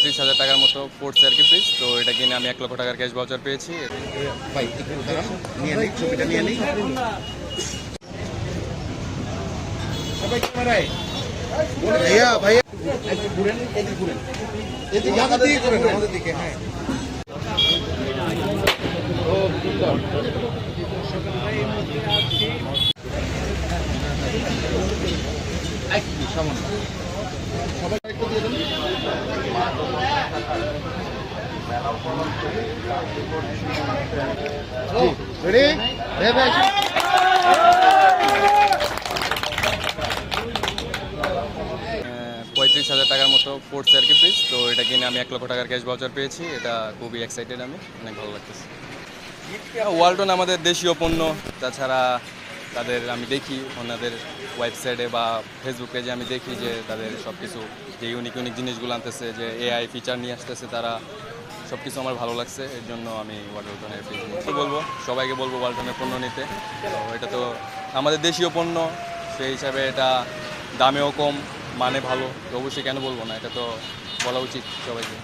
35,000 টাকার মতো পড়ছে আর কি ফ্রিজ। তো এটা কিনে আমি 1 লক্ষ টাকার ক্যাশ ভাউচার পেয়েছি। ভাই একটু দাঁড়ান, নিয়ে নেই ছবিটা নিয়ে নেই সবাই ক্যামেরায়। ভাইয়া ভাইয়া একটু ঘুরেন, এদিকে ঘুরেন, এদিকে আমাদের দিকে ঘুরেন, আমাদের দিকে। হ্যাঁ ও সুন্দর। একটু সামান্য সবাই একটু দিয়ে দেন। রেডি? 35,000 টাকার মতো পড়ছে আর কি ফ্রিজ। তো এটা কিনে আমি 1 লক্ষ টাকার ক্যাশ ভাউচার পেয়েছি। এটা খুবই এক্সাইটেড, আমি অনেক ভালো লাগতেছে। ওয়ালটন আমাদের দেশীয় পণ্য। তাছাড়া তাদের আমি দেখি ওনাদের ওয়েবসাইটে বা ফেসবুক পেজে আমি দেখি যে তাদের সব কিছু যে ইউনিক ইউনিক জিনিসগুলো আনতেছে, যে এআই ফিচার নিয়ে আসতেছে, তারা সব কিছু আমার ভালো লাগছে। এর জন্য আমি ওয়ালটনের পেজ বলবো, সবাইকে বলবো ওয়ালটনের পণ্য নিতে। তো এটা তো আমাদের দেশীয় পণ্য, সেই হিসাবে এটা দামেও কম, মানে ভালো। তো অবশ্যই কেন বলবো না, এটা তো বলা উচিত সবাইকে।